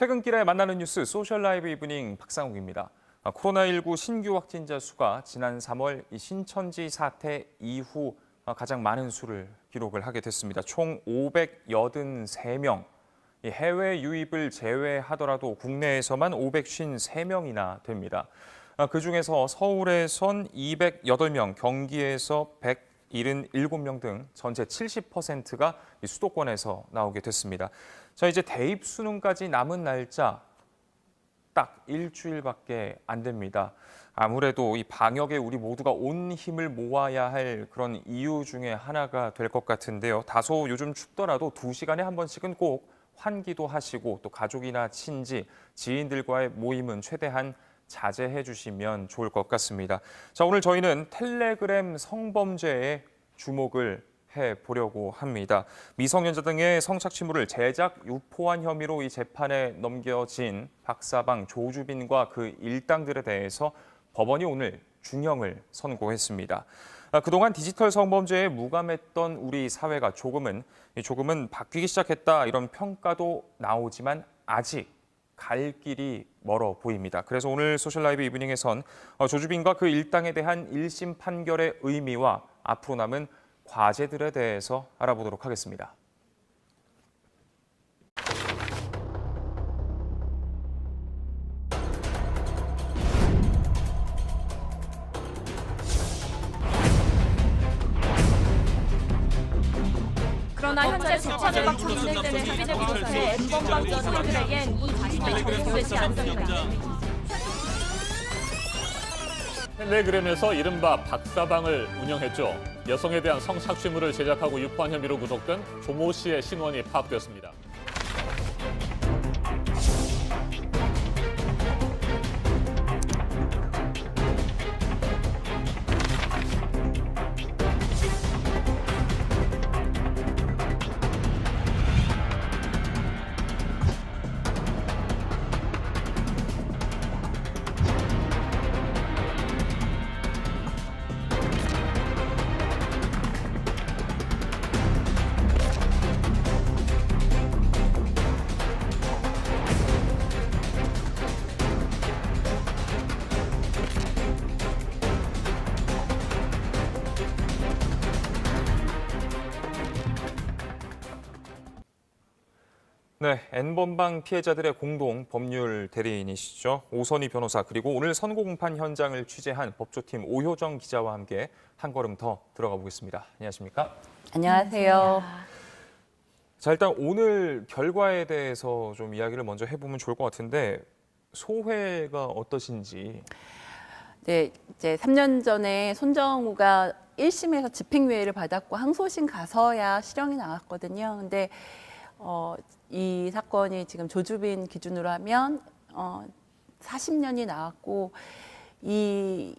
퇴근길에 만나는 뉴스 소셜 라이브 이브닝 박상욱입니다. 코로나19 신규 확진자 수가 지난 3월 신천지 사태 이후 가장 많은 수를 기록을 하게 됐습니다. 총 583명. 해외 유입을 제외하더라도 국내에서만 553명이나 됩니다. 그중에서 서울에선 208명, 경기에서 177명 등 전체 70%가 수도권에서 나오게 됐습니다. 자, 이제 대입 수능까지 남은 날짜 딱 일주일밖에 안 됩니다. 아무래도 이 방역에 우리 모두가 온 힘을 모아야 할 그런 이유 중에 하나가 될 것 같은데요. 다소 요즘 춥더라도 2시간에 한 번씩은 꼭 환기도 하시고 또 가족이나 친지, 지인들과의 모임은 최대한 자제해 주시면 좋을 것 같습니다. 자, 오늘 저희는 텔레그램 성범죄에 주목을 해보려고 합니다. 미성년자 등의 성착취물을 제작, 유포한 혐의로 이 재판에 넘겨진 박사방, 조주빈과 그 일당들에 대해서 법원이 오늘 중형을 선고했습니다. 그동안 디지털 성범죄에 무감했던 우리 사회가 조금은 바뀌기 시작했다 이런 평가도 나오지만 아직 갈 길이 멀어 보입니다. 그래서 오늘 소셜라이브 이브닝에선 조주빈과 그 일당에 대한 1심 판결의 의미와 앞으로 남은 과제들에 대해서 알아보도록 하겠습니다. 그러나 현재 재판을 받고 있는 데는 합의를 비롯해 N번방 주민들에겐 이 자신이 적용되지 않습니다. 텔레그램에서 이른바 박사방을 운영했죠. 여성에 대한 성착취물을 제작하고 유포한 혐의로 구속된 조모 씨의 신원이 파악됐습니다. 네, N번방 피해자들의 공동 법률 대리인이시죠. 오선희 변호사, 그리고 오늘 선고 공판 현장을 취재한 법조팀 오효정 기자와 함께 한 걸음 더 들어가 보겠습니다. 안녕하십니까? 안녕하세요. 자, 일단 오늘 결과에 대해서 좀 이야기를 먼저 해보면 좋을 것 같은데 소회가 어떠신지. 네, 이제 3년 전에 손정우가 1심에서 집행유예를 받았고 항소심 가서야 실형이 나왔거든요. 근데 이 사건이 지금 조주빈 기준으로 하면 40년이 나왔고 이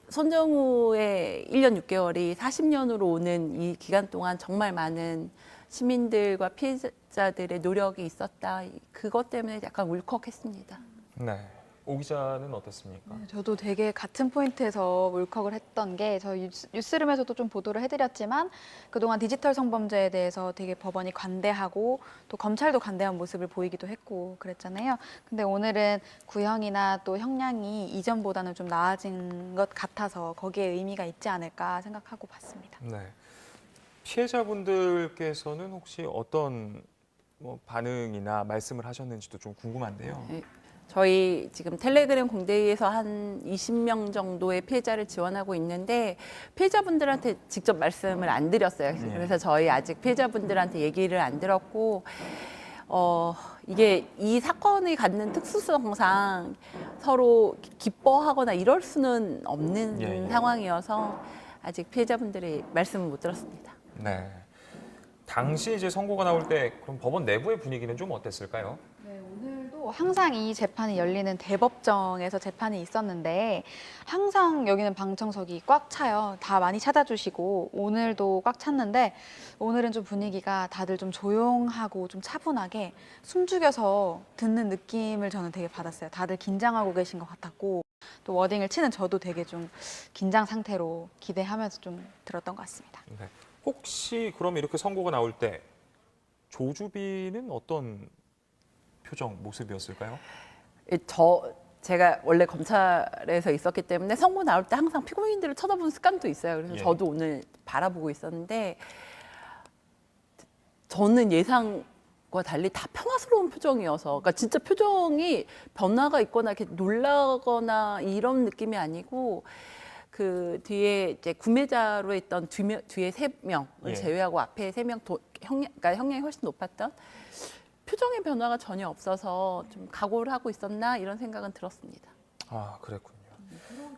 손정우의 1년 6개월이 40년으로 오는 이 기간 동안 정말 많은 시민들과 피해자들의 노력이 있었다. 그것 때문에 약간 울컥했습니다. 네, 오 기자는 어떻습니까? 저도 되게 같은 포인트에서 울컥을 했던 게 저희 뉴스룸에서도 좀 보도를 해드렸지만 그동안 디지털 성범죄에 대해서 되게 법원이 관대하고 또 검찰도 관대한 모습을 보이기도 했고 그랬잖아요. 근데 오늘은 구형이나 또 형량이 이전보다는 좀 나아진 것 같아서 거기에 의미가 있지 않을까 생각하고 봤습니다. 네, 피해자분들께서는 혹시 어떤 반응이나 말씀을 하셨는지도 좀 궁금한데요. 네. 저희 지금 텔레그램 공대위에서 한 20명 정도의 피해자를 지원하고 있는데 피해자분들한테 직접 말씀을 안 드렸어요. 그래서 저희 아직 피해자분들한테 얘기를 안 들었고 이게 이 사건이 갖는 특수성상 서로 기뻐하거나 이럴 수는 없는 상황이어서 아직 피해자분들의 말씀을 못 들었습니다. 네. 당시 이제 선고가 나올 때 그럼 법원 내부의 분위기는 좀 어땠을까요? 네, 오늘도 항상 이 재판이 열리는 대법정에서 재판이 있었는데 항상 여기는 방청석이 꽉 차요. 다 많이 찾아주시고 오늘도 꽉 찼는데 오늘은 좀 분위기가 다들 좀 조용하고 좀 차분하게 숨죽여서 듣는 느낌을 저는 되게 받았어요. 다들 긴장하고 계신 것 같았고 또 워딩을 치는 저도 되게 좀 긴장 상태로 기대하면서 좀 들었던 것 같습니다. 네. 혹시 그럼 이렇게 선고가 나올 때 조주빈은 어떤 표정, 모습이었을까요? 제가 원래 검찰에서 있었기 때문에 선고 나올 때 항상 피고인들을 쳐다보는 습관도 있어요. 그래서 예. 저도 오늘 바라보고 있었는데 저는 예상과 달리 다 평화스러운 표정이어서, 그러니까 진짜 표정이 변화가 있거나 이렇게 놀라거나 이런 느낌이 아니고 그 뒤에 이제 구매자로 했던 뒤에 3명을 예. 제외하고 앞에 3명 그러니까 형량이 훨씬 높았던 표정의 변화가 전혀 없어서 좀 각오를 하고 있었나 이런 생각은 들었습니다. 아, 그랬군요.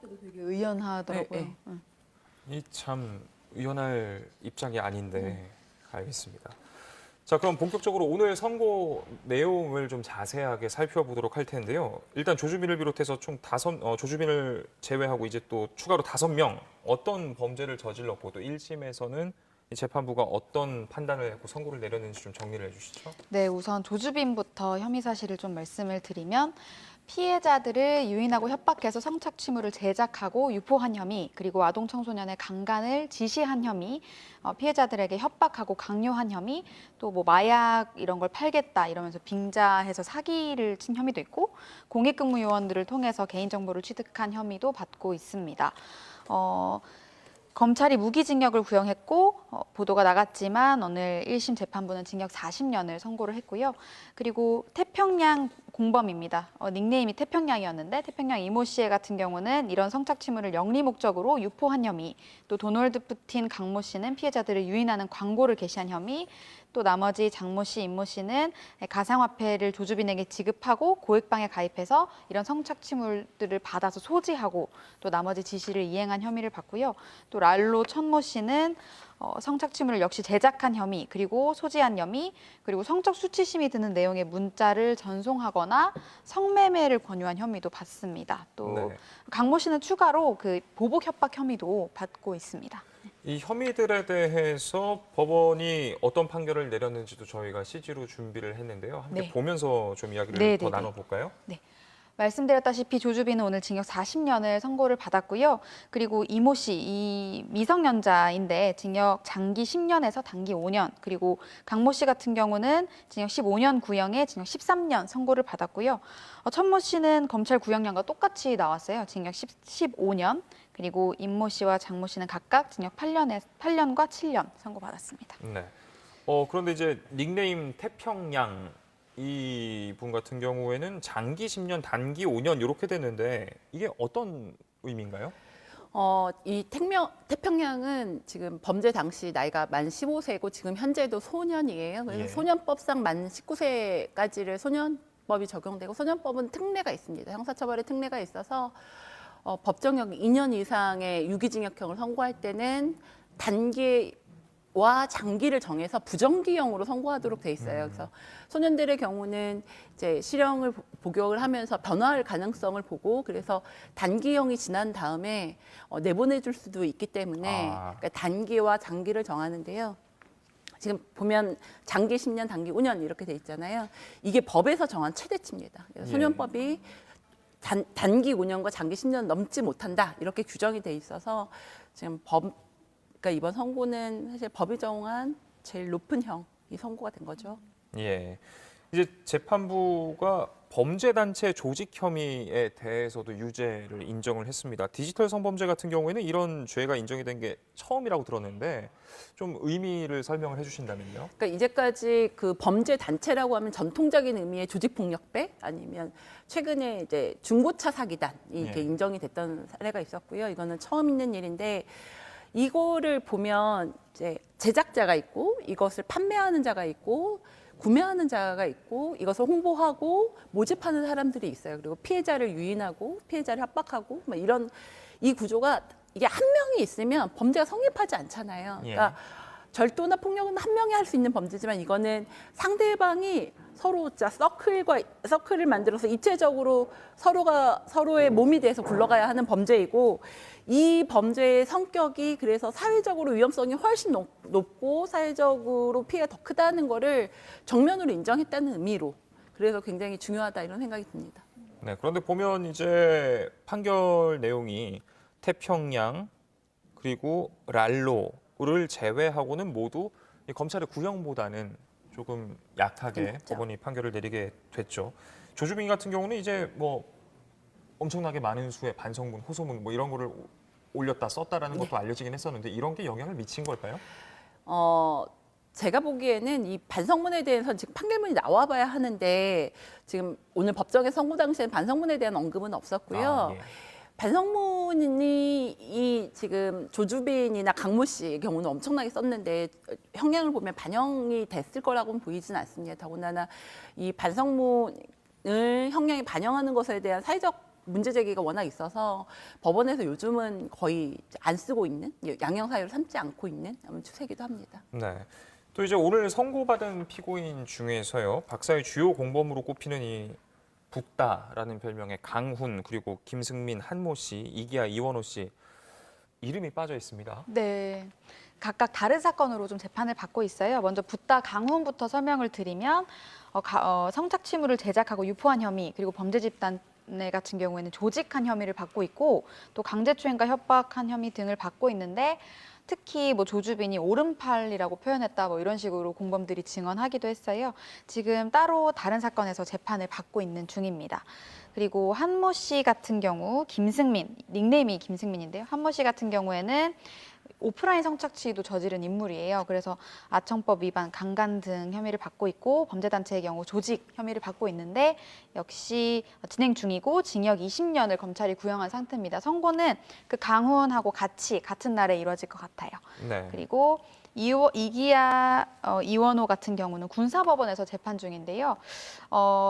되게 의연하더라고요. 네, 응. 이 참 의연할 입장이 아닌데 알겠습니다. 자, 그럼 본격적으로 오늘 선고 내용을 좀 자세하게 살펴보도록 할 텐데요. 일단 조주빈을 비롯해서 총 조주빈을 제외하고 이제 또 추가로 5명 어떤 범죄를 저질렀고 또 1심에서는 이 재판부가 어떤 판단을 했고 선고를 내렸는지 좀 정리를 해주시죠. 네, 우선 조주빈부터 혐의 사실을 좀 말씀을 드리면 피해자들을 유인하고 협박해서 성착취물을 제작하고 유포한 혐의, 그리고 아동 청소년의 강간을 지시한 혐의, 피해자들에게 협박하고 강요한 혐의, 또 뭐 마약 이런 걸 팔겠다 이러면서 빙자해서 사기를 친 혐의도 있고, 공익근무 요원들을 통해서 개인정보를 취득한 혐의도 받고 있습니다. 검찰이 무기징역을 구형했고 보도가 나갔지만 오늘 1심 재판부는 징역 40년을 선고를 했고요. 그리고 태평양 공범입니다. 닉네임이 태평양이었는데 태평양 이모 씨 같은 경우는 이런 성착취물을 영리 목적으로 유포한 혐의, 또 도널드 푸틴 강모 씨는 피해자들을 유인하는 광고를 게시한 혐의, 또 나머지 장모 씨, 임모 씨는 가상화폐를 조주빈에게 지급하고 고액방에 가입해서 이런 성착취물들을 받아서 소지하고 또 나머지 지시를 이행한 혐의를 받고요. 또 랄로 천모 씨는 성착취물을 역시 제작한 혐의, 그리고 소지한 혐의, 그리고 성적 수치심이 드는 내용의 문자를 전송하거나 성매매를 권유한 혐의도 받습니다. 또 네. 강모 씨는 추가로 그 보복 협박 혐의도 받고 있습니다. 이 혐의들에 대해서 법원이 어떤 판결을 내렸는지도 저희가 CG로 준비를 했는데요. 함께 네. 보면서 좀 이야기를 네, 더 네, 네. 나눠볼까요? 말씀드렸다시피 조주빈은 오늘 징역 40년을 선고를 받았고요. 그리고 이모 씨, 이 미성년자인데 징역 장기 10년에서 단기 5년, 그리고 강모 씨 같은 경우는 징역 15년 구형에 징역 13년 선고를 받았고요. 천모 씨는 검찰 구형량과 똑같이 나왔어요. 징역 15년, 그리고 임모 씨와 장모 씨는 각각 징역 8년과 7년 선고받았습니다. 네. 그런데 이제 닉네임 태평양 이 분 같은 경우에는 장기 10년, 단기 5년 이렇게 되는데 이게 어떤 의미인가요? 이 태평양은 지금 범죄 당시 나이가 만 15세고 지금 현재도 소년이에요. 그래서 예. 소년법상 만 19세까지를 소년법이 적용되고, 소년법은 특례가 있습니다. 형사처벌의 특례가 있어서 법정형 2년 이상의 유기징역형을 선고할 때는 단기와 장기를 정해서 부정기형으로 선고하도록 돼 있어요. 그래서 소년들의 경우는 이제 실형을 복역을 하면서 변화할 가능성을 보고, 그래서 단기형이 지난 다음에 내보내줄 수도 있기 때문에 그러니까 단기와 장기를 정하는데요. 지금 보면 장기 10년, 단기 5년 이렇게 돼 있잖아요. 이게 법에서 정한 최대치입니다. 그래서 소년법이 단기 5년과 장기 10년 넘지 못한다 이렇게 규정이 돼 있어서 지금 그러니까 이번 선고는 사실 법이 정한 제일 높은 형이 선고가 된 거죠. 예. 이제 재판부가 범죄단체 조직 혐의에 대해서도 유죄를 인정을 했습니다. 디지털 성범죄 같은 경우에는 이런 죄가 인정이 된 게 처음이라고 들었는데 좀 의미를 설명을 해주신다면요. 그러니까 이제까지 그 범죄 단체라고 하면 전통적인 의미의 조직폭력배, 아니면 최근에 이제 중고차 사기단이 이렇게 인정이 됐던 사례가 있었고요. 이거는 처음 있는 일인데, 이거를 보면 이제 제작자가 있고 이것을 판매하는 자가 있고 구매하는 자가 있고 이것을 홍보하고 모집하는 사람들이 있어요. 그리고 피해자를 유인하고 피해자를 협박하고 막 이런 이 구조가, 이게 한 명이 있으면 범죄가 성립하지 않잖아요. 그러니까 절도나 폭력은 한 명이 할 수 있는 범죄지만 이거는 상대방이 서로 진짜 서클을 만들어서 입체적으로 서로의 몸이 돼서 굴러가야 하는 범죄이고, 이 범죄의 성격이 그래서 사회적으로 위험성이 훨씬 높고 사회적으로 피해가 더 크다는 거를 정면으로 인정했다는 의미로, 그래서 굉장히 중요하다 이런 생각이 듭니다. 네. 그런데 보면 이제 판결 내용이 태평양 그리고 랄로를 제외하고는 모두 이 검찰의 구형보다는 조금 약하게 그렇죠. 법원이 판결을 내리게 됐죠. 조주빈 같은 경우는 이제 뭐 엄청나게 많은 수의 반성문, 호소문 뭐 이런 거를 올렸다 썼다라는 것도 알려지긴 했었는데 이런 게 영향을 미친 걸까요? 제가 보기에는 이 반성문에 대해서는 지금 판결문이 나와봐야 하는데 지금 오늘 법정에 선고 당시엔 반성문에 대한 언급은 없었고요. 아, 예. 반성문이 이 지금 조주빈이나 강모 씨의 경우는 엄청나게 썼는데 형량을 보면 반영이 됐을 거라고는 보이진 않습니다. 더군다나 이 반성문을 형량에 반영하는 것에 대한 사회적 문제 제기가 워낙 있어서 법원에서 요즘은 거의 안 쓰고 있는 양형 사유를 삼지 않고 있는 추세이기도 합니다. 네. 또 이제 오늘 선고받은 피고인 중에서요. 박사의 주요 공범으로 꼽히는 이 붓다라는 별명의 강훈 그리고 김승민, 한모 씨, 이기아, 이원호 씨 이름이 빠져 있습니다. 네. 각각 다른 사건으로 좀 재판을 받고 있어요. 먼저 붓다 강훈부터 설명을 드리면 성착취물을 제작하고 유포한 혐의 그리고 범죄 집단 같은 경우에는 조직한 혐의를 받고 있고 또 강제추행과 협박한 혐의 등을 받고 있는데 특히 뭐 조주빈이 오른팔이라고 표현했다 뭐 이런 식으로 공범들이 증언하기도 했어요. 지금 따로 다른 사건에서 재판을 받고 있는 중입니다. 그리고 한모 씨 같은 경우 김승민, 닉네임이 김승민인데요. 한모 씨 같은 경우에는 오프라인 성착취도 저지른 인물이에요. 그래서 아청법 위반, 강간 등 혐의를 받고 있고 범죄단체의 경우 조직 혐의를 받고 있는데 역시 진행 중이고 징역 20년을 검찰이 구형한 상태입니다. 선고는 그 강훈하고 같은 날에 이루어질 것 같아요. 네. 그리고 이기아, 이원호 같은 경우는 군사법원에서 재판 중인데요.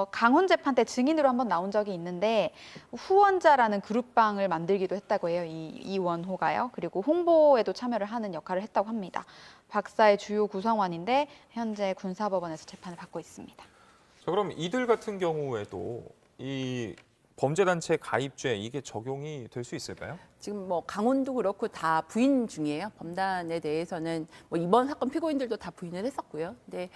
강훈 재판 때 증인으로 한번 나온 적이 있는데 후원자라는 그룹방을 만들기도 했다고 해요. 이원호가요. 그리고 홍보에도 참여를 하는 역할을 했다고 합니다. 박사의 주요 구성원인데 현재 군사법원에서 재판을 받고 있습니다. 자, 그럼 이들 같은 경우에도 이 범죄단체 가입죄 이게 적용이 될 수 있을까요? 지금 뭐 강원도 그렇고 다 부인 중이에요. 범단에 대해서는 뭐 이번 사건 피고인들도 다 부인을 했었고요. 근데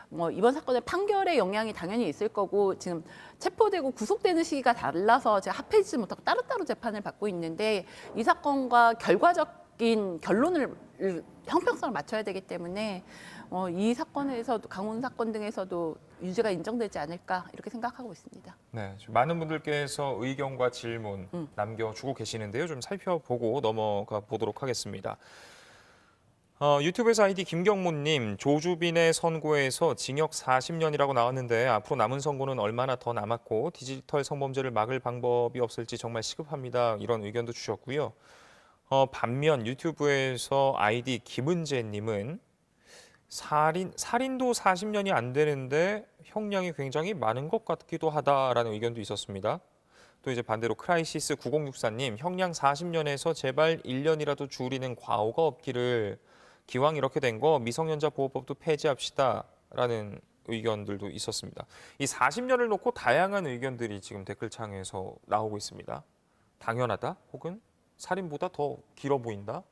뭐 이번 사건의 판결의 영향이 당연히 있을 거고 지금 체포되고 구속되는 시기가 달라서 제가 합해지지 못하고 따로따로 재판을 받고 있는데 이 사건과 결과적인 결론을 형평성을 맞춰야 되기 때문에 이 사건에서도 강원 사건 등에서도 유죄가 인정되지 않을까 이렇게 생각하고 있습니다. 네, 지금 많은 분들께서 의견과 질문 남겨주고 계시는데요. 좀 살펴보고 넘어가 보도록 하겠습니다. 유튜브에서 아이디 김경문님, 조주빈의 선고에서 징역 40년이라고 나왔는데 앞으로 남은 선고는 얼마나 더 남았고 디지털 성범죄를 막을 방법이 없을지 정말 시급합니다. 이런 의견도 주셨고요. 반면 유튜브에서 아이디 김은재님은 살인도 40년이 안 되는데 형량이 굉장히 많은 것 같기도 하다라는 의견도 있었습니다. 또 이제 반대로 크라이시스 9064님, 형량 40년에서 제발 1년이라도 줄이는 과오가 없기를 기왕 이렇게 된 거 미성년자 보호법도 폐지합시다라는 의견들도 있었습니다. 이 40년을 놓고 다양한 의견들이 지금 댓글창에서 나오고 있습니다. 당연하다 혹은 살인보다 더 길어 보인다?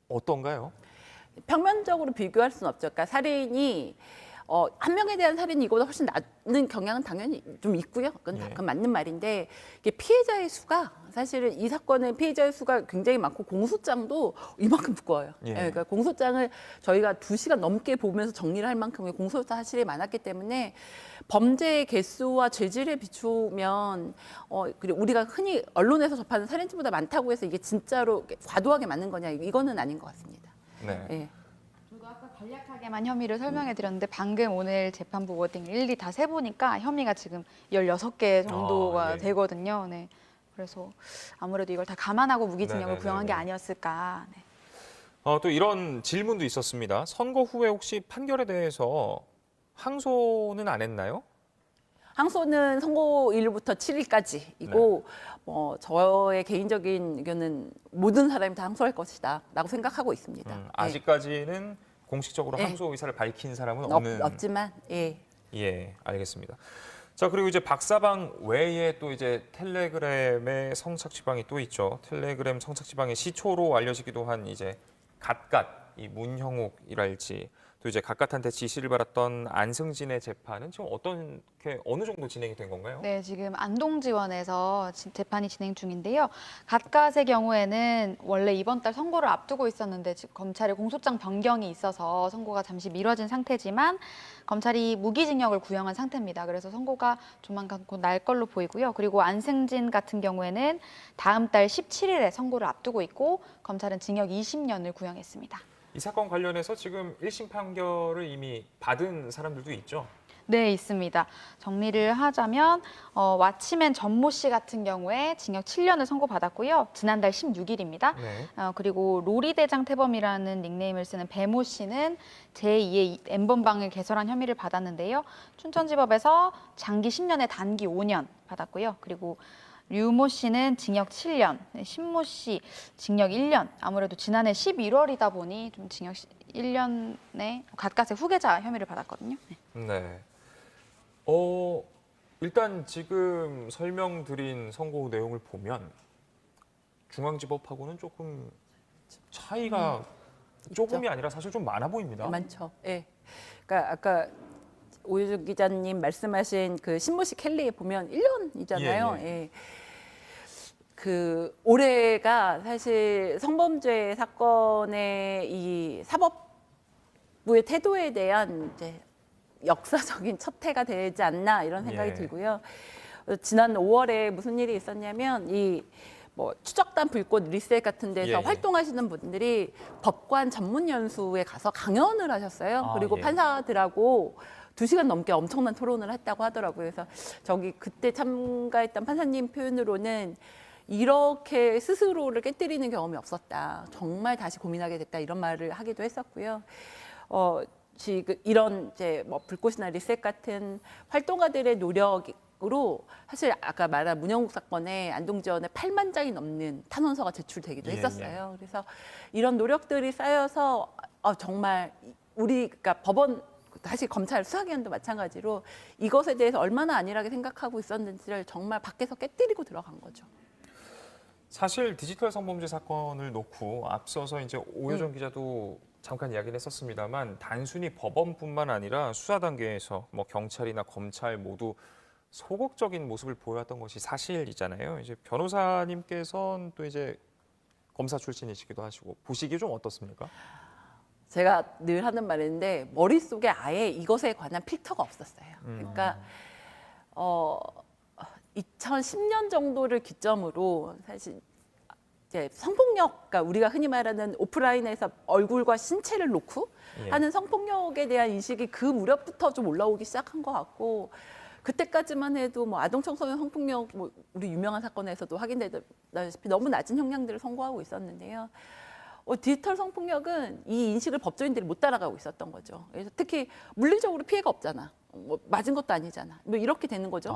어떤가요? 평면적으로 비교할 수는 없죠. 그러니까 살인이 한 명에 대한 살인이 이거보다 훨씬 낮은 경향은 당연히 좀 있고요. 그건 맞는 말인데 이게 피해자의 수가 사실은 이 사건의 피해자의 수가 굉장히 많고 공소장도 이만큼 두꺼워요. 예. 그러니까 공소장을 저희가 2시간 넘게 보면서 정리를 할 만큼의 공소 사실이 많았기 때문에 범죄의 개수와 죄질에 비추면 그리고 우리가 흔히 언론에서 접하는 살인죄보다 많다고 해서 이게 진짜로 과도하게 많은 거냐 이거는 아닌 것 같습니다. 네. 예. 저도 아까 간략하게만 혐의를 설명해 드렸는데 방금 오늘 재판부 워딩 일일이 다 세보니까 혐의가 지금 16개 정도가 예. 되거든요. 네. 그래서 아무래도 이걸 다 감안하고 무기징역을 네네네네. 구형한 게 아니었을까. 네. 또 이런 질문도 있었습니다. 선고 후에 혹시 판결에 대해서 항소는 안 했나요? 항소는 선고일부터 7일까지이고 저의 개인적인 의견은 모든 사람이 다 항소할 것이다라고 생각하고 있습니다. 예. 아직까지는 공식적으로 네. 항소 의사를 밝힌 사람은 없는. 없지만 예. 예, 알겠습니다. 자, 그리고 이제 박사방 외에 또 이제 텔레그램의 성착취방이 또 있죠. 텔레그램 성착취방의 시초로 알려지기도 한 이제 갓갓 이 문형욱이랄지 또 또 이제 각각한테 지시를 받았던 안승진의 재판은 지금 어느 정도 진행이 된 건가요? 네, 지금 안동지원에서 재판이 진행 중인데요. 갓갓의 경우에는 원래 이번 달 선고를 앞두고 있었는데 지금 검찰의 공소장 변경이 있어서 선고가 잠시 미뤄진 상태지만 검찰이 무기징역을 구형한 상태입니다. 그래서 선고가 조만간 곧 날 걸로 보이고요. 그리고 안승진 같은 경우에는 다음 달 17일에 선고를 앞두고 있고 검찰은 징역 20년을 구형했습니다. 이 사건 관련해서 지금 1심 판결을 이미 받은 사람들도 있죠? 네, 있습니다. 정리를 하자면 왓치맨 전모 씨 같은 경우에 징역 7년을 선고받았고요. 지난달 16일입니다. 네. 그리고 로리대장 태범이라는 닉네임을 쓰는 배모 씨는 제2의 N번방을 개설한 혐의를 받았는데요. 춘천지법에서 장기 10년에 단기 5년 받았고요. 그리고 류모 씨는 징역 7년, 신모 씨 징역 1년. 아무래도 지난해 11월이다 보니 좀 징역 1년의 갓갓의 후계자 혐의를 받았거든요. 네. 네. 일단 지금 설명드린 선고 내용을 보면 중앙지법하고는 조금 차이가 조금이 아니라 사실 좀 많아 보입니다. 많죠. 예. 그러니까 아까 오유정 기자님 말씀하신 그 신모씨 켈리 보면 1년이잖아요. 예, 예. 그 올해가 사실 성범죄 사건의 이 사법부의 태도에 대한 이제 역사적인 첫 해가 되지 않나 이런 생각이 예. 들고요. 지난 5월에 무슨 일이 있었냐면 이 뭐 추적단 불꽃 리셋 같은 데서 예, 예. 활동하시는 분들이 법관 전문 연수에 가서 강연을 하셨어요. 아, 그리고 예. 판사들하고 2시간 넘게 엄청난 토론을 했다고 하더라고요. 그래서 저기 그때 참가했던 판사님 표현으로는 이렇게 스스로를 깨뜨리는 경험이 없었다. 정말 다시 고민하게 됐다. 이런 말을 하기도 했었고요. 지금 이런 이제 뭐 불꽃이나 리셋 같은 활동가들의 노력으로 사실 아까 말한 문영국 사건에 안동지원에 8만 장이 넘는 탄원서가 제출되기도 예, 했었어요. 그래서 이런 노력들이 쌓여서 정말 우리 그러니까 법원 사실 검찰 수사기관도 마찬가지로 이것에 대해서 얼마나 안일하게 생각하고 있었는지를 정말 밖에서 깨뜨리고 들어간 거죠. 사실 디지털 성범죄 사건을 놓고 앞서서 이제 오효정 기자도 잠깐 이야기를 했었습니다만 단순히 법원뿐만 아니라 수사 단계에서 뭐 경찰이나 검찰 모두 소극적인 모습을 보여왔던 것이 사실이잖아요. 이제 변호사님께서는 또 이제 검사 출신이시기도 하시고 보시기 좀 어떻습니까? 제가 늘 하는 말인데 머릿속에 아예 이것에 관한 필터가 없었어요. 그러니까 2010년 정도를 기점으로 사실 이제 성폭력, 그러니까 우리가 흔히 말하는 오프라인에서 얼굴과 신체를 놓고 예. 하는 성폭력에 대한 인식이 그 무렵부터 좀 올라오기 시작한 것 같고 그때까지만 해도 뭐 아동 청소년 성폭력 뭐 우리 유명한 사건에서도 확인되다시피 너무 낮은 형량들을 선고하고 있었는데요. 디지털 성폭력은 이 인식을 법조인들이 못 따라가고 있었던 거죠. 그래서 특히 물리적으로 피해가 없잖아. 뭐 맞은 것도 아니잖아. 뭐 이렇게 되는 거죠.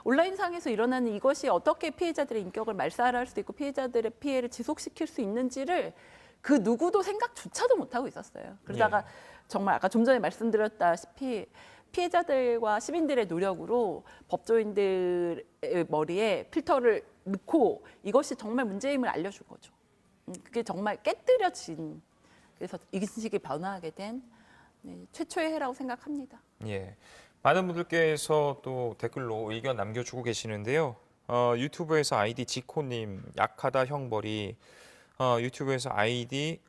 온라인상에서 일어나는 이것이 어떻게 피해자들의 인격을 말살할 수 있고 피해자들의 피해를 지속시킬 수 있는지를 그 누구도 생각조차도 못하고 있었어요. 그러다가 정말 아까 좀 전에 말씀드렸다시피 피해자들과 시민들의 노력으로 법조인들의 머리에 필터를 넣고 이것이 정말 문제임을 알려준 거죠. 그게 정말 깨뜨려진 그래서 인식이 변화하게 된 최초의 해라고 생각합니다. 예, 많은 분들께서 또 댓글로 의견 남겨주고 계시는데요. 유튜브에서 아이디 지코님 약하다 형벌이 유튜브에서 아이디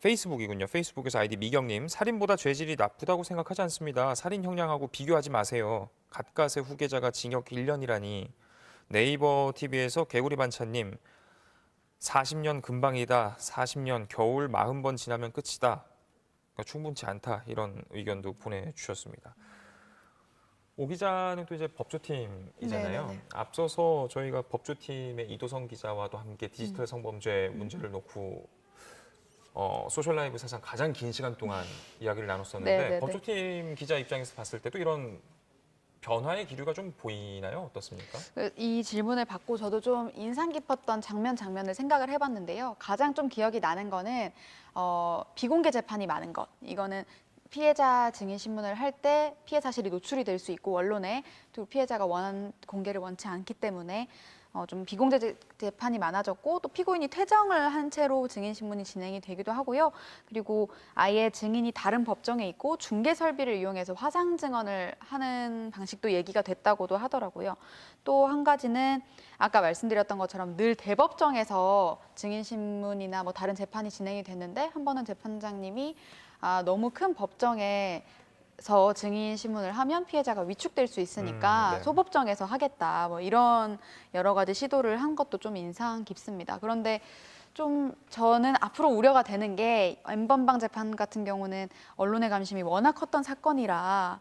페이스북이군요. 페이스북에서 아이디 미경님 살인보다 죄질이 나쁘다고 생각하지 않습니다. 살인 형량하고 비교하지 마세요. 갓갓의 후계자가 징역 1년이라니. 네이버 TV에서 개구리 반찬님 40년 금방이다. 40년 겨울 40번 지나면 끝이다. 그러니까 충분치 않다. 이런 의견도 보내주셨습니다. 오 기자는 또 이제 법조팀이잖아요. 네네네. 앞서서 저희가 법조팀의 이도성 기자와도 함께 디지털 성범죄 문제를 놓고 소셜라이브 사상 가장 긴 시간 동안 이야기를 나눴었는데 네네네. 법조팀 기자 입장에서 봤을 때도 이런 변화의 기류가 좀 보이나요? 어떻습니까? 이 질문을 받고 저도 좀 인상 깊었던 장면을 생각을 해봤는데요. 가장 좀 기억이 나는 거는 비공개 재판이 많은 것. 이거는 피해자 증인 신문을 할 때 피해 사실이 노출이 될 수 있고 언론에 또 피해자가 원하는 공개를 원치 않기 때문에 좀 비공개 재판이 많아졌고 또 피고인이 퇴정을 한 채로 증인 신문이 진행이 되기도 하고요. 그리고 아예 증인이 다른 법정에 있고 중개 설비를 이용해서 화상 증언을 하는 방식도 얘기가 됐다고도 하더라고요. 또 한 가지는 아까 말씀드렸던 것처럼 늘 대법정에서 증인 신문이나 뭐 다른 재판이 진행이 됐는데 한 번은 재판장님이 너무 큰 법정에 서 증인 신문을 하면 피해자가 위축될 수 있으니까 네. 소법정에서 하겠다 뭐 이런 여러 가지 시도를 한 것도 좀 인상 깊습니다. 그런데 좀 저는 앞으로 우려가 되는 게 N번방 재판 같은 경우는 언론의 관심이 워낙 컸던 사건이라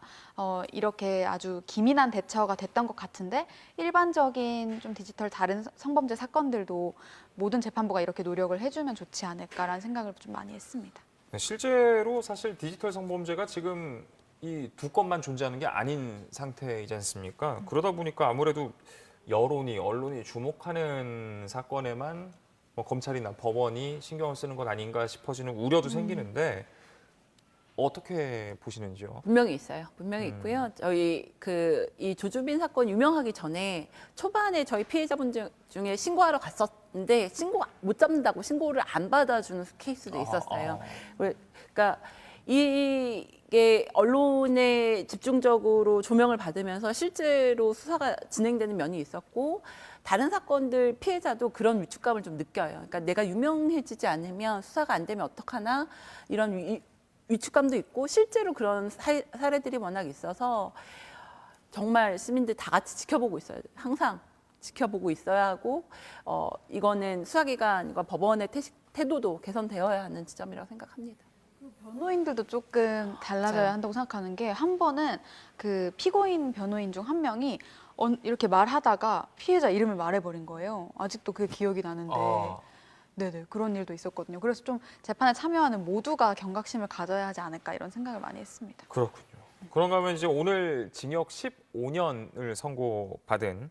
이렇게 아주 기민한 대처가 됐던 것 같은데 일반적인 좀 디지털 다른 성범죄 사건들도 모든 재판부가 이렇게 노력을 해주면 좋지 않을까라는 생각을 좀 많이 했습니다. 네, 실제로 사실 디지털 성범죄가 지금 이 두 건만 존재하는 게 아닌 상태이지 않습니까? 그러다 보니까 아무래도 여론이, 언론이 주목하는 사건에만 뭐 검찰이나 법원이 신경을 쓰는 것 아닌가 싶어지는 우려도 생기는데 어떻게 보시는지요? 분명히 있어요. 분명히 있고요. 저희 이 조주빈 사건 유명하기 전에 초반에 저희 피해자분 중에 신고하러 갔었는데 신고 못 잡는다고 신고를 안 받아주는 케이스도 있었어요. 그러니까 이게 언론에 집중적으로 조명을 받으면서 실제로 수사가 진행되는 면이 있었고 다른 사건들 피해자도 그런 위축감을 좀 느껴요. 그러니까 내가 유명해지지 않으면 수사가 안 되면 어떡하나 이런 위축감도 있고 실제로 그런 사례들이 워낙 있어서 정말 시민들 다 같이 지켜보고 있어야 돼요. 항상 지켜보고 있어야 하고 이거는 수사기관과 법원의 태도도 개선되어야 하는 지점이라고 생각합니다. 변호인들도 조금 달라져야 맞아요. 한다고 생각하는 게 한 번은 그 피고인 변호인 중 한 명이 이렇게 말하다가 피해자 이름을 말해버린 거예요. 아직도 그게 기억이 나는데. 네네, 그런 일도 있었거든요. 그래서 좀 재판에 참여하는 모두가 경각심을 가져야 하지 않을까 이런 생각을 많이 했습니다. 그렇군요. 그런가 하면 이제 오늘 징역 15년을 선고받은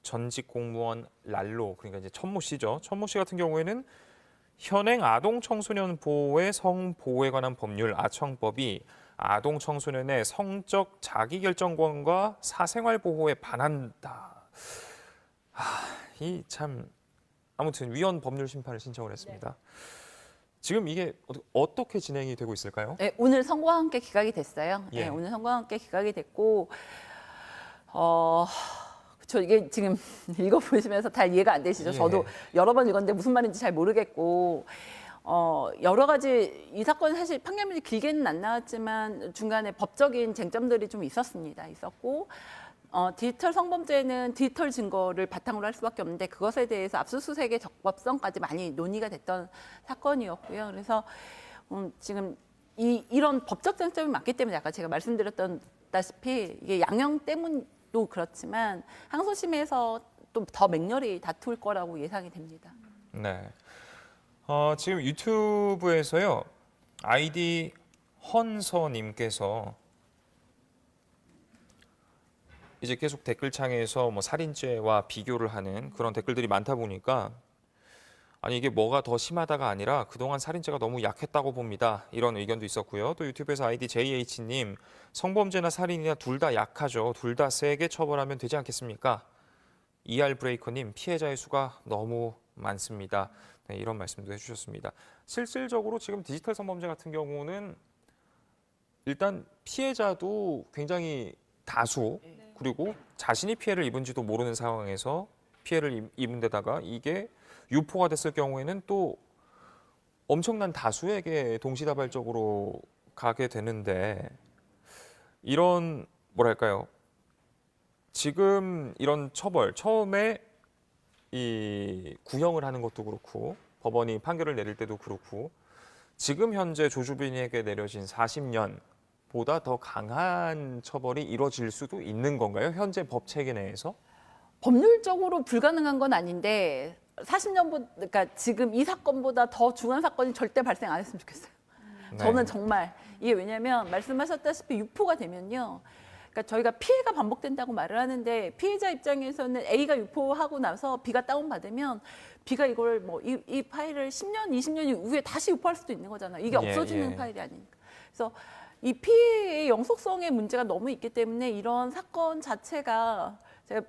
전직 공무원 랄로, 그러니까 이제 천모 씨죠. 천모 씨 같은 경우에는 현행 아동 청소년 보호의 성보호에 관한 법률 아청법이 아동 청소년의 성적 자기결정권과 사생활 보호에 반한다. 이 참 아무튼 위헌 법률 심판을 신청을 했습니다. 지금 이게 어떻게 진행이 되고 있을까요? 네, 오늘 선고와 함께 기각이 됐어요. 예. 네, 오늘 선고와 함께 기각이 됐고, 그렇죠. 이게 지금 읽어보시면서 다 이해가 안 되시죠? 예. 저도 여러 번 읽었는데 무슨 말인지 잘 모르겠고, 여러 가지 이 사건 사실 판결문이 길게는 안 나왔지만 중간에 법적인 쟁점들이 좀 있었고. 디지털 성범죄는 디지털 증거를 바탕으로 할 수밖에 없는데 그것에 대해서 압수수색의 적법성까지 많이 논의가 됐던 사건이었고요. 그래서 지금 이런 법적 쟁점이 많기 때문에 아까 제가 말씀드렸다시피 이게 양형 때문도 그렇지만 항소심에서 또 더 맹렬히 다툴 거라고 예상이 됩니다. 네. 지금 유튜브에서요. 아이디 헌서님께서 이제 계속 댓글창에서 뭐 살인죄와 비교를 하는 그런 댓글들이 많다 보니까 아니 이게 뭐가 더 심하다가 아니라 그동안 살인죄가 너무 약했다고 봅니다. 이런 의견도 있었고요. 또 유튜브에서 아이디 JH님 성범죄나 살인이나 둘 다 약하죠. 둘 다 세게 처벌하면 되지 않겠습니까? ER 브레이커님 피해자의 수가 너무 많습니다. 네, 이런 말씀도 해주셨습니다. 실질적으로 지금 디지털 성범죄 같은 경우는 일단 피해자도 굉장히 다수 그리고 자신이 피해를 입은지도 모르는 상황에서 피해를 입은 데다가 이게 유포가 됐을 경우에는 또 엄청난 다수에게 동시다발적으로 가게 되는데 이런 뭐랄까요? 지금 이런 처벌 처음에 이 구형을 하는 것도 그렇고 법원이 판결을 내릴 때도 그렇고 지금 현재 조주빈에게 내려진 40년 보다 더 강한 처벌이 이루어질 수도 있는 건가요? 현재 법 체계 내에서? 법률적으로 불가능한 건 아닌데 40년보다 그러니까 지금 이 사건보다 더 중한 사건이 절대 발생 안 했으면 좋겠어요. 저는 정말 이게 왜냐하면 말씀하셨다시피 유포가 되면요. 그러니까 저희가 피해가 반복된다고 말을 하는데 피해자 입장에서는 A가 유포하고 나서 B가 다운받으면 B가 이걸 뭐 이 파일을 10년, 20년 이후에 다시 유포할 수도 있는 거잖아요. 이게 없어지는 파일이 아니니까. 그래서 이 피해의 영속성의 문제가 너무 있기 때문에 이런 사건 자체가 제가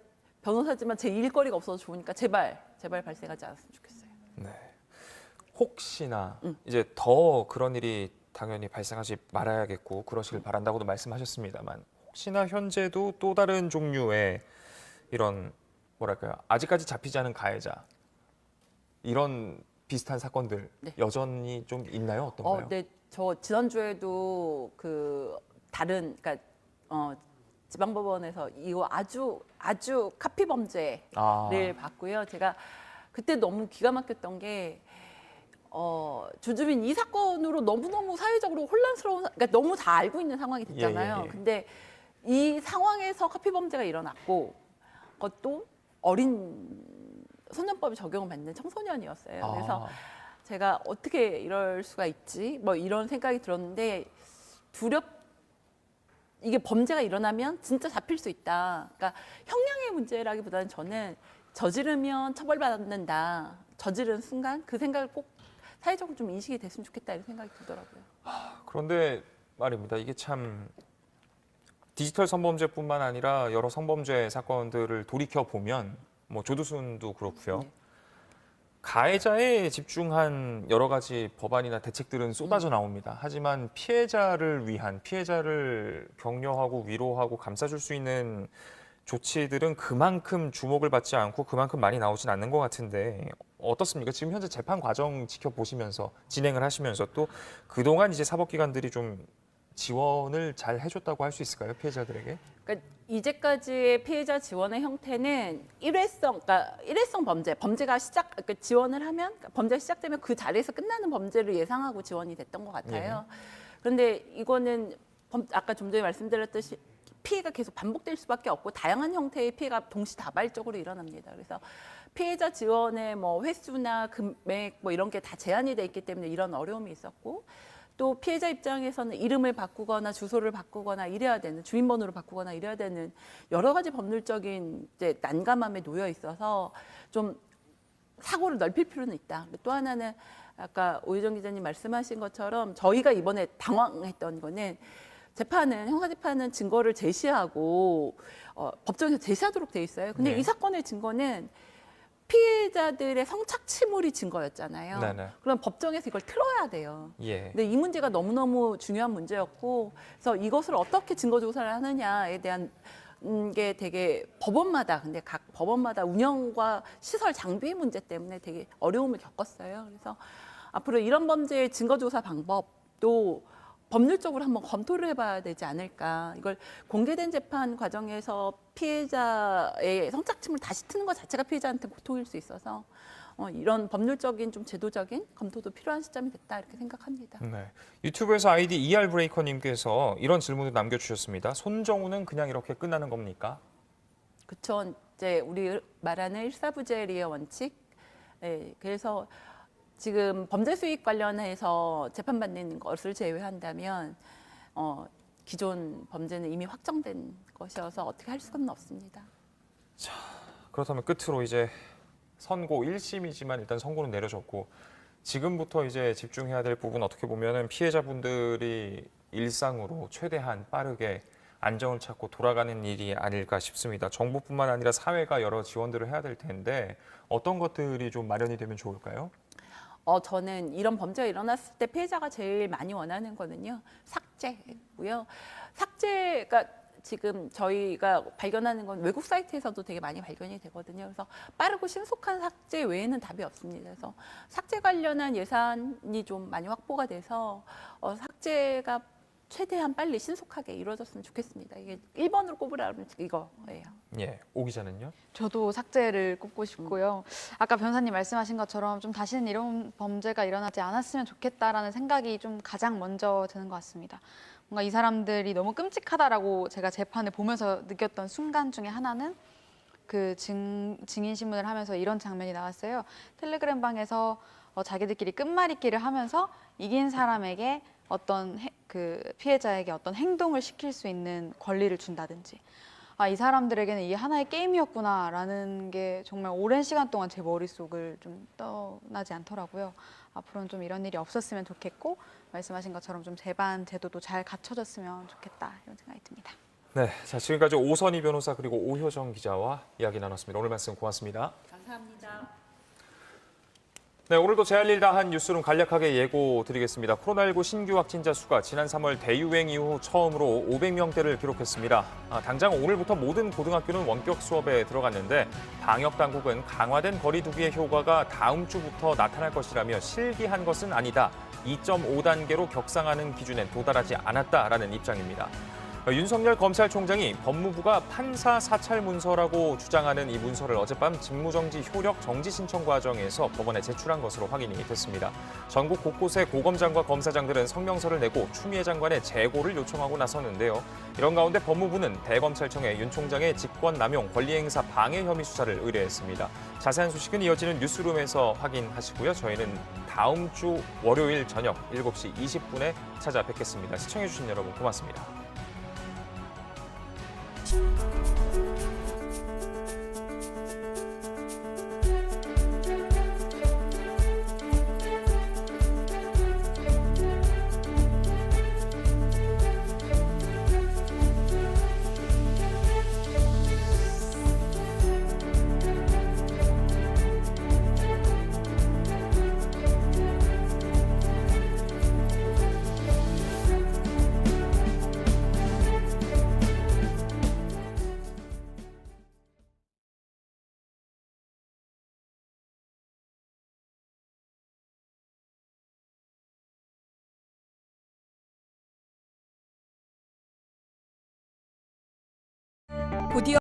변호사지만 제 일거리가 없어서 좋으니까 제발 발생하지 않았으면 좋겠어요. 네. 혹시나 이제 더 그런 일이 당연히 발생하지 말아야겠고 그러시길 바란다고도 말씀하셨습니다만 혹시나 현재도 또 다른 종류의 이런 뭐랄까요? 아직까지 잡히지 않은 가해자 이런 비슷한 사건들 네. 여전히 좀 있나요? 어떤가요? 네, 저 지난주에도 그 다른 그러니까 지방법원에서 이거 아주 카피 범죄를 봤고요. 제가 그때 너무 기가 막혔던 게 주주민 이 사건으로 너무너무 사회적으로 혼란스러운 그러니까 너무 다 알고 있는 상황이 됐잖아요. 예. 근데 이 상황에서 카피 범죄가 일어났고 그것도 어린 소년법이 적용을 받는 청소년이었어요. 그래서 제가 어떻게 이럴 수가 있지? 뭐 이런 생각이 들었는데 이게 범죄가 일어나면 진짜 잡힐 수 있다. 그러니까 형량의 문제라기보다는 저는 저지르면 처벌받는다. 저지른 순간 그 생각을 꼭 사회적으로 좀 인식이 됐으면 좋겠다 이런 생각이 들더라고요. 그런데 말입니다. 이게 참 디지털 성범죄뿐만 아니라 여러 성범죄 사건들을 돌이켜 보면 뭐 조두순도 그렇고요. 네. 가해자에 집중한 여러 가지 법안이나 대책들은 쏟아져 나옵니다. 하지만 피해자를 위한 피해자를 격려하고 위로하고 감싸줄 수 있는 조치들은 그만큼 주목을 받지 않고 그만큼 많이 나오진 않는 것 같은데 어떻습니까? 지금 현재 재판 과정 지켜보시면서 진행을 하시면서 또 그동안 이제 사법기관들이 좀 지원을 잘 해줬다고 할 수 있을까요? 피해자들에게? 그러니까 이제까지의 피해자 지원의 형태는 일회성 범죄가 그러니까 지원을 하면 범죄가 시작되면 그 자리에서 끝나는 범죄를 예상하고 지원이 됐던 것 같아요. 그런데 이거는 아까 좀 전에 말씀드렸듯이 피해가 계속 반복될 수밖에 없고 다양한 형태의 피해가 동시다발적으로 일어납니다. 그래서 피해자 지원의 뭐 횟수나 금액 뭐 이런 게 다 제한이 돼 있기 때문에 이런 어려움이 있었고 또 피해자 입장에서는 이름을 바꾸거나 주소를 바꾸거나 이래야 되는 주민번호를 바꾸거나 이래야 되는 여러 가지 법률적인 이제 난감함에 놓여 있어서 좀 사고를 넓힐 필요는 있다. 또 하나는 아까 오유정 기자님 말씀하신 것처럼 저희가 이번에 당황했던 거는 형사재판은 증거를 제시하고 법정에서 제시하도록 돼 있어요. 근데 네. 이 사건의 증거는 피해자들의 성착취물이 증거였잖아요. 네네. 그럼 법정에서 이걸 틀어야 돼요. 예. 근데 이 문제가 너무너무 중요한 문제였고 그래서 이것을 어떻게 증거 조사를 하느냐에 대한 게 되게 근데 각 법원마다 운영과 시설 장비의 문제 때문에 되게 어려움을 겪었어요. 그래서 앞으로 이런 범죄의 증거 조사 방법도 법률적으로 한번 검토를 해봐야 되지 않을까. 이걸 공개된 재판 과정에서 피해자의 성착취물 다시 트는 것 자체가 피해자한테 고통일 수 있어서 이런 법률적인 좀 제도적인 검토도 필요한 시점이 됐다 이렇게 생각합니다. 네. 유튜브에서 아이디 ER브레이커님께서 이런 질문을 남겨주셨습니다. 손정우는 그냥 이렇게 끝나는 겁니까? 그렇죠. 이제 우리 말하는 일사부재리의 원칙. 네, 그래서 지금 범죄 수익 관련해서 재판받는 것을 제외한다면 기존 범죄는 이미 확정된 것이어서 어떻게 할 수는 없습니다. 그렇다면 끝으로 이제 선고 1심이지만 일단 선고는 내려졌고 지금부터 이제 집중해야 될 부분 어떻게 보면은 피해자분들이 일상으로 최대한 빠르게 안정을 찾고 돌아가는 일이 아닐까 싶습니다. 정부뿐만 아니라 사회가 여러 지원들을 해야 될 텐데 어떤 것들이 좀 마련이 되면 좋을까요? 저는 이런 범죄가 일어났을 때 피해자가 제일 많이 원하는 거는요. 삭제고요. 삭제가 지금 저희가 발견하는 건 외국 사이트에서도 되게 많이 발견이 되거든요. 그래서 빠르고 신속한 삭제 외에는 답이 없습니다. 그래서 삭제 관련한 예산이 좀 많이 확보가 돼서 삭제가 최대한 빨리 신속하게 이루어졌으면 좋겠습니다. 이게 1번으로 꼽으라면 이거예요. 예, 오 기자는요? 저도 삭제를 꼽고 싶고요. 아까 변호사님 말씀하신 것처럼 좀 다시는 이런 범죄가 일어나지 않았으면 좋겠다라는 생각이 좀 가장 먼저 드는 것 같습니다. 뭔가 이 사람들이 너무 끔찍하다라고 제가 재판을 보면서 느꼈던 순간 중에 하나는 그 증인 신문을 하면서 이런 장면이 나왔어요. 텔레그램 방에서 자기들끼리 끝말잇기를 하면서 이긴 사람에게 그 피해자에게 어떤 행동을 시킬 수 있는 권리를 준다든지 이 사람들에게는 이게 하나의 게임이었구나라는 게 정말 오랜 시간 동안 제 머릿속을 좀 떠나지 않더라고요. 앞으로는 좀 이런 일이 없었으면 좋겠고 말씀하신 것처럼 좀 재반 제도도 잘 갖춰졌으면 좋겠다 이런 생각이 듭니다. 네, 자 지금까지 오선희 변호사 그리고 오효정 기자와 이야기 나눴습니다. 오늘 말씀 고맙습니다. 감사합니다. 네, 오늘도 제할일 다한 뉴스룸 간략하게 예고 드리겠습니다. 코로나19 신규 확진자 수가 지난 3월 대유행 이후 처음으로 500명대를 기록했습니다. 당장 오늘부터 모든 고등학교는 원격 수업에 들어갔는데 방역 당국은 강화된 거리 두기의 효과가 다음 주부터 나타날 것이라며 실기한 것은 아니다. 2.5단계로 격상하는 기준에 도달하지 않았다라는 입장입니다. 윤석열 검찰총장이 법무부가 판사 사찰 문서라고 주장하는 이 문서를 어젯밤 직무정지 효력 정지 신청 과정에서 법원에 제출한 것으로 확인이 됐습니다. 전국 곳곳의 고검장과 검사장들은 성명서를 내고 추미애 장관의 재고를 요청하고 나섰는데요. 이런 가운데 법무부는 대검찰청에 윤 총장의 직권남용, 권리행사 방해 혐의 수사를 의뢰했습니다. 자세한 소식은 이어지는 뉴스룸에서 확인하시고요. 저희는 다음 주 월요일 저녁 7시 20분에 찾아뵙겠습니다. 시청해주신 여러분 고맙습니다. 곧이어